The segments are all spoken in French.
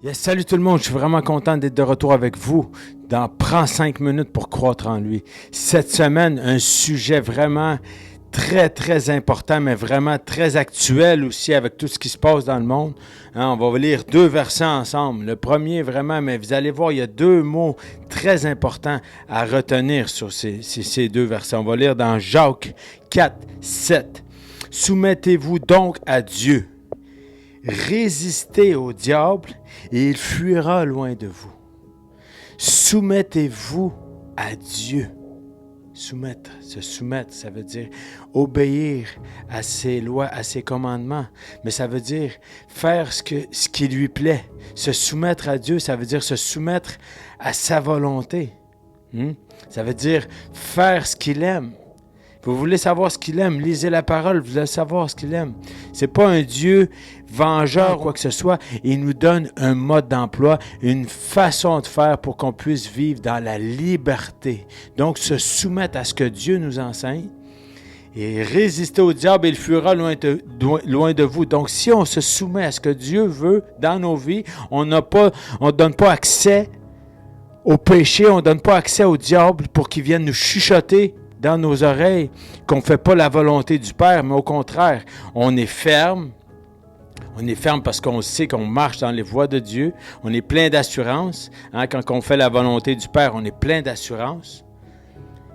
Yes, salut tout le monde, je suis vraiment content d'être de retour avec vous dans Prends 5 minutes pour croître en lui. Cette semaine, un sujet vraiment très important, mais vraiment très actuel aussi avec tout ce qui se passe dans le monde. On va lire 2 versets ensemble. Le premier vraiment, mais vous allez voir, il y a 2 mots très importants à retenir sur ces 2 versets. On va lire dans Jacques 4, 7. « Soumettez-vous donc à Dieu. Résistez au diable et il fuira loin de vous. » Soumettez-vous à Dieu. Soumettre, se soumettre, ça veut dire obéir à ses lois, à ses commandements. Mais ça veut dire faire ce qui lui plaît. Se soumettre à Dieu, ça veut dire se soumettre à sa volonté. Ça veut dire faire ce qu'il aime. Vous voulez savoir ce qu'il aime, lisez la parole, vous allez savoir ce qu'il aime. C'est pas un Dieu vengeur ou quoi que ce soit. Il nous donne un mode d'emploi, une façon de faire pour qu'on puisse vivre dans la liberté. Donc, se soumettre à ce que Dieu nous enseigne et résister au diable, il fuira loin de vous. Donc, si on se soumet à ce que Dieu veut dans nos vies, on ne donne pas accès au péché, on ne donne pas accès au diable pour qu'il vienne nous chuchoter dans nos oreilles, qu'on ne fait pas la volonté du Père, mais au contraire, on est ferme. On est ferme parce qu'on sait qu'on marche dans les voies de Dieu. On est plein d'assurance. Quand on fait la volonté du Père, on est plein d'assurance.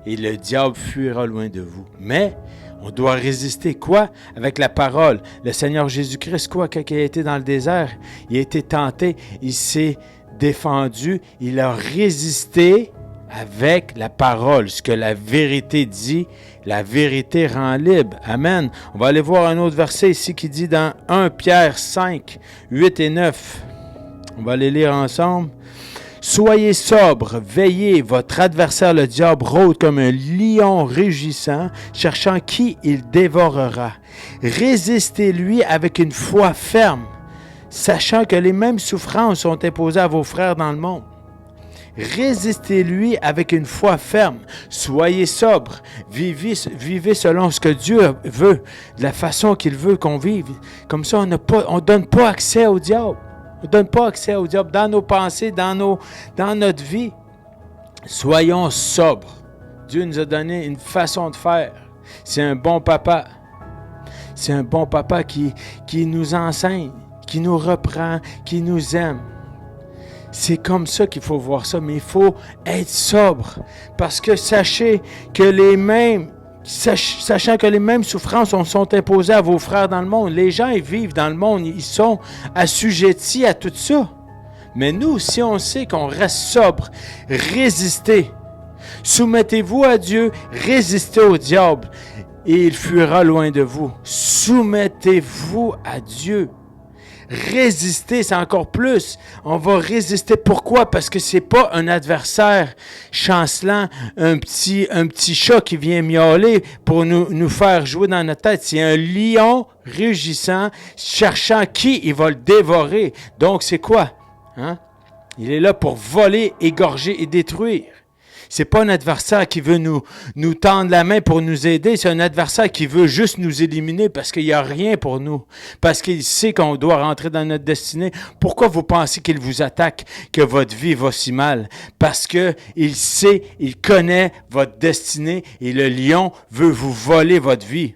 Et le diable fuira loin de vous. Mais on doit résister. Quoi? Avec la parole. Le Seigneur Jésus-Christ, quoi? Quand il a été dans le désert, il a été tenté, il s'est défendu, il a résisté avec la parole, ce que la vérité dit, la vérité rend libre. Amen. On va aller voir un autre verset ici qui dit dans 1 Pierre 5, 8 et 9. On va les lire ensemble. « Soyez sobres, veillez, votre adversaire le diable rôde comme un lion rugissant, cherchant qui il dévorera. Résistez-lui avec une foi ferme, sachant que les mêmes souffrances sont imposées à vos frères dans le monde. » Résistez-lui avec une foi ferme. Soyez sobre. Vivez selon ce que Dieu veut, de la façon qu'il veut qu'on vive. Comme ça, on ne donne pas accès au diable. On ne donne pas accès au diable dans nos pensées, dans notre vie. Soyons sobres. Dieu nous a donné une façon de faire. C'est un bon papa. C'est un bon papa qui nous enseigne, qui nous reprend, qui nous aime. C'est comme ça qu'il faut voir ça, mais il faut être sobre. Parce que sachant que les mêmes souffrances sont imposées à vos frères dans le monde. Les gens, ils vivent dans le monde, ils sont assujettis à tout ça. Mais nous, si on sait qu'on reste sobre, résistez. Soumettez-vous à Dieu, résistez au diable, et il fuira loin de vous. Soumettez-vous à Dieu. Résister, c'est encore plus. On va résister. Pourquoi? Parce que c'est pas un adversaire chancelant, un petit chat qui vient miauler pour nous faire jouer dans notre tête. C'est un lion rugissant, cherchant qui il va le dévorer. Donc, c'est quoi? Il est là pour voler, égorger et détruire. C'est pas un adversaire qui veut nous tendre la main pour nous aider. C'est un adversaire qui veut juste nous éliminer parce qu'il n'y a rien pour nous. Parce qu'il sait qu'on doit rentrer dans notre destinée. Pourquoi vous pensez qu'il vous attaque, que votre vie va si mal? Parce qu'il sait, il connaît votre destinée et le lion veut vous voler votre vie.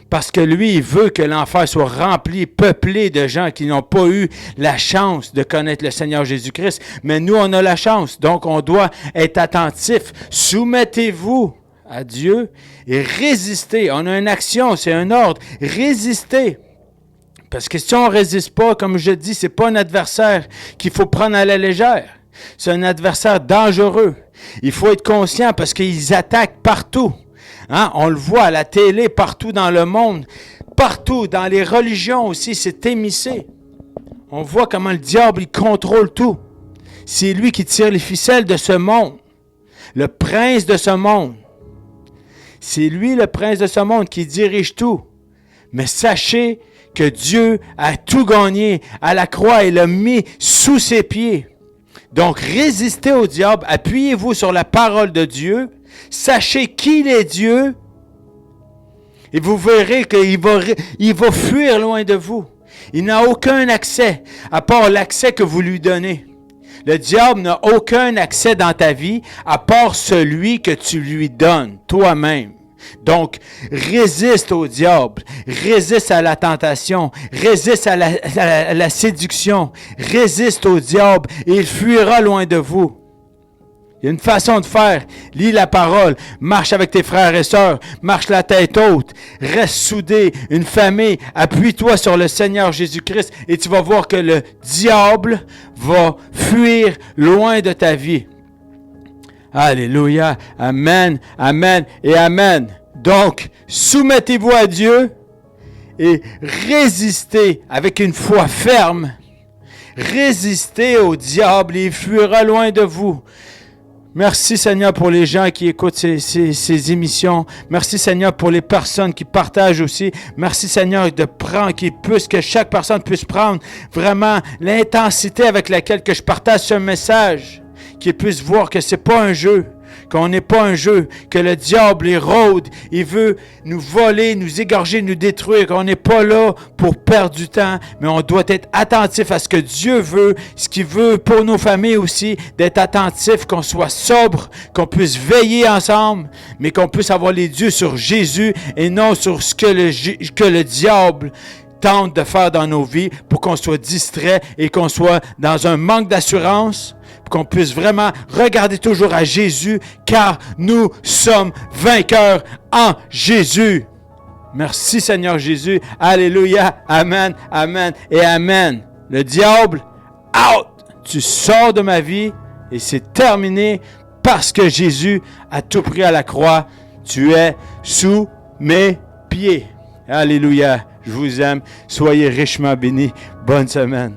Parce que lui, il veut que l'enfer soit rempli, peuplé de gens qui n'ont pas eu la chance de connaître le Seigneur Jésus-Christ. Mais nous, on a la chance. Donc, on doit être attentif. Soumettez-vous à Dieu et résistez. On a une action, c'est un ordre. Résistez. Parce que si on ne résiste pas, comme je dis, ce n'est pas un adversaire qu'il faut prendre à la légère. C'est un adversaire dangereux. Il faut être conscient parce qu'ils attaquent partout. On le voit à la télé, partout dans le monde, partout, dans les religions aussi, c'est émissé. On voit comment le diable, il contrôle tout. C'est lui qui tire les ficelles de ce monde, le prince de ce monde. C'est lui, le prince de ce monde, qui dirige tout. Mais sachez que Dieu a tout gagné à la croix et l'a mis sous ses pieds. Donc, résistez au diable, appuyez-vous sur la parole de Dieu, sachez qu'il est Dieu, et vous verrez qu'il va fuir loin de vous. Il n'a aucun accès, à part l'accès que vous lui donnez. Le diable n'a aucun accès dans ta vie, à part celui que tu lui donnes, toi-même. Donc, résiste au diable, résiste à la tentation, résiste à la séduction, résiste au diable et il fuira loin de vous. Il y a une façon de faire. Lis la parole, marche avec tes frères et sœurs, marche la tête haute, reste soudé, une famille, appuie-toi sur le Seigneur Jésus-Christ et tu vas voir que le diable va fuir loin de ta vie. Alléluia. Amen, amen et amen. Donc, soumettez-vous à Dieu et résistez avec une foi ferme. Résistez au diable et il fuira loin de vous. Merci Seigneur pour les gens qui écoutent ces émissions. Merci Seigneur pour les personnes qui partagent aussi. Merci Seigneur que chaque personne puisse prendre vraiment l'intensité avec laquelle que je partage ce message. Qu'ils puissent voir que c'est pas un jeu, qu'on n'est pas un jeu, que le diable il rôde, il veut nous voler, nous égorger, nous détruire, qu'on n'est pas là pour perdre du temps, mais on doit être attentif à ce que Dieu veut, ce qu'il veut pour nos familles aussi, d'être attentif, qu'on soit sobre, qu'on puisse veiller ensemble, mais qu'on puisse avoir les yeux sur Jésus et non sur ce que le diable tente de faire dans nos vies pour qu'on soit distrait et qu'on soit dans un manque d'assurance, pour qu'on puisse vraiment regarder toujours à Jésus, car nous sommes vainqueurs en Jésus. Merci Seigneur Jésus. Alléluia. Amen, amen et amen. Le diable, out! Tu sors de ma vie et c'est terminé parce que Jésus a tout pris à la croix. Tu es sous mes pieds. Alléluia. Je vous aime. Soyez richement bénis. Bonne semaine.